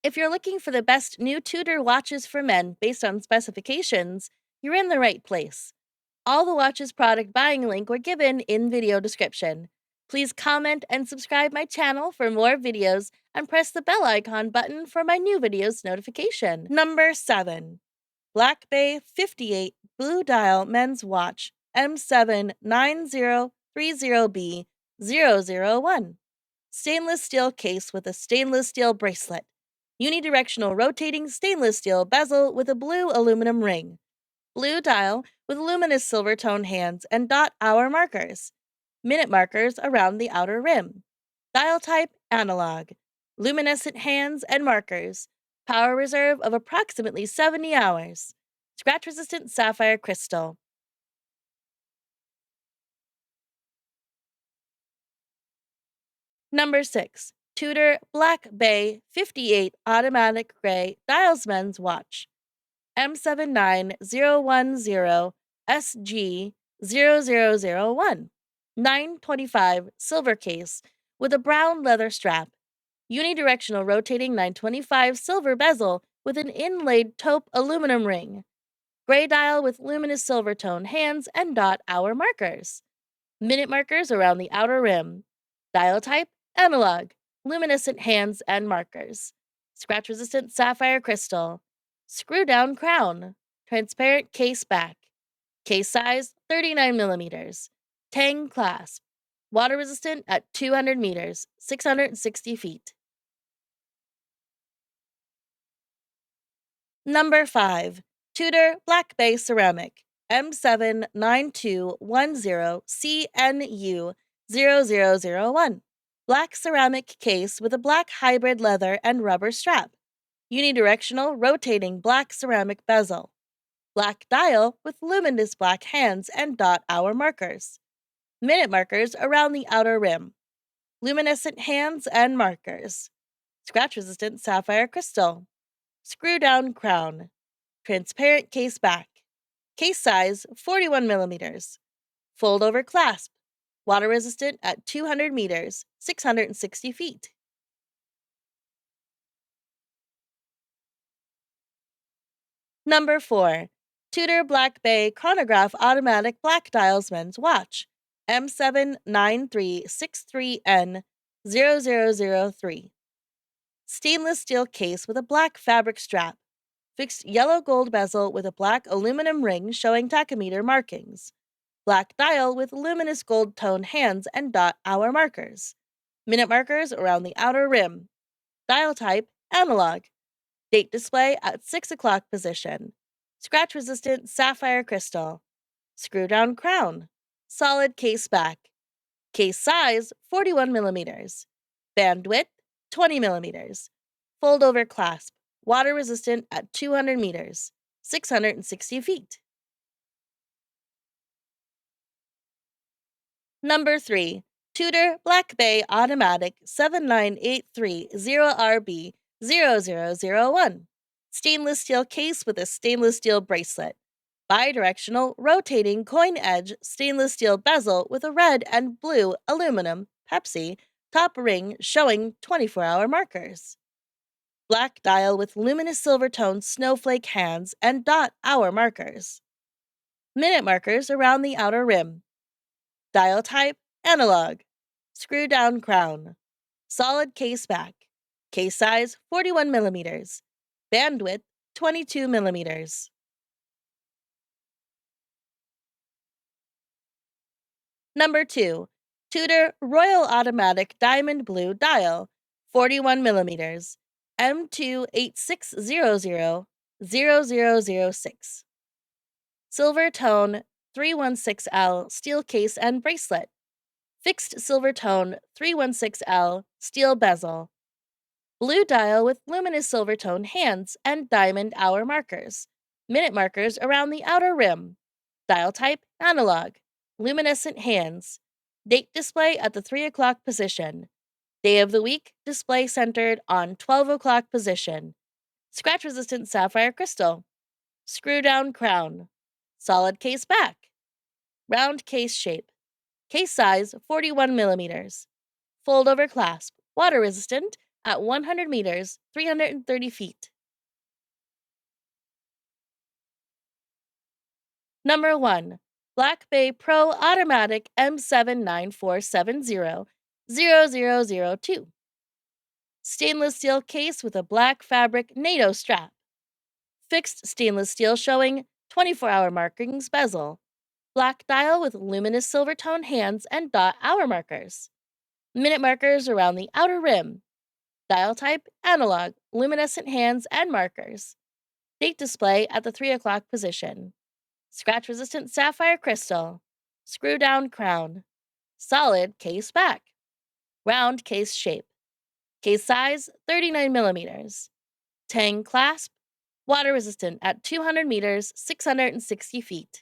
If you're looking for the best new Tudor watches for men based on specifications, you're in the right place. All the watches product buying link were given in video description. Please comment and subscribe my channel for more videos and press the bell icon button for my new videos notification. Number 7. Black Bay 58 Blue Dial Men's Watch M79030B001. Stainless steel case with a stainless steel bracelet. Unidirectional rotating stainless steel bezel with a blue aluminum ring. Blue dial with luminous silver tone hands and dot hour markers. Minute markers around the outer rim. Dial type analog. Luminescent hands and markers. Power reserve of approximately 70 hours. Scratch resistant sapphire crystal. Number 6. Tudor Black Bay 58 Automatic Gray Dials Men's Watch. M79010SG0001. 925 silver case with a brown leather strap. Unidirectional rotating 925 silver bezel with an inlaid taupe aluminum ring. Gray dial with luminous silver tone hands and dot hour markers. Minute markers around the outer rim. Dial type analog. Luminescent hands and markers. Scratch resistant sapphire crystal. Screw down crown. Transparent case back. Case size 39 millimeters. Tang clasp. Water resistant at 200 meters, 660 feet. Number 5. Tudor Black Bay Ceramic M79210CNU0001. Black ceramic case with a black hybrid leather and rubber strap. Unidirectional rotating black ceramic bezel. Black dial with luminous black hands and dot hour markers. Minute markers around the outer rim. Luminescent hands and markers. Scratch resistant sapphire crystal. Screw down crown. Transparent case back. Case size 41 millimeters. Fold over clasp. Water resistant at 200 meters, 660 feet. Number 4. Tudor Black Bay Chronograph Automatic Black Dials Men's Watch M79363N0003. Stainless steel case with a black fabric strap. Fixed yellow gold bezel with a black aluminum ring showing tachometer markings. Black dial with luminous gold tone hands and dot hour markers. Minute markers around the outer rim. Dial type analog. Date display at 6 o'clock position. Scratch resistant sapphire crystal. Screw down crown. Solid case back. Case size 41 millimeters. Band width 20 millimeters. Fold over clasp. Water resistant at 200 meters. 660 feet. Number 3. Tudor Black Bay Automatic 79830RB0001. Stainless steel case with a stainless steel bracelet. Bidirectional rotating coin edge stainless steel bezel with a red and blue aluminum Pepsi top ring showing 24-hour markers. Black dial with luminous silver tone snowflake hands and dot hour markers. Minute markers around the outer rim. Dial type analog. Screw down crown. Solid case back. Case size 41 millimeters. Bandwidth 22 millimeters. Number 2. Tudor Royal Automatic Diamond Blue Dial 41 millimeters. M286000006. Silver tone 316L steel case and bracelet. Fixed silver tone 316L steel bezel. Blue dial with luminous silver tone hands and diamond hour markers. Minute markers around the outer rim. Dial type analog. Luminescent hands. Date display at the 3 o'clock position. Day of the week display centered on 12 o'clock position. Scratch resistant sapphire crystal. Screw down crown. Solid case back. Round case shape. Case size 41 millimeters. Fold over clasp. Water resistant at 100 meters, 330 feet. Number 1. Black Bay Pro Automatic M79470-0002. Stainless steel case with a black fabric NATO strap. Fixed stainless steel showing 24-hour markings bezel. Black dial with luminous silver tone hands and dot hour markers. Minute markers around the outer rim. Dial type analog, luminescent hands and markers. Date display at the 3 o'clock position. Scratch resistant sapphire crystal. Screw down crown. Solid case back. Round case shape. Case size 39 millimeters. Tang clasp. Water resistant at 200 meters, 660 feet.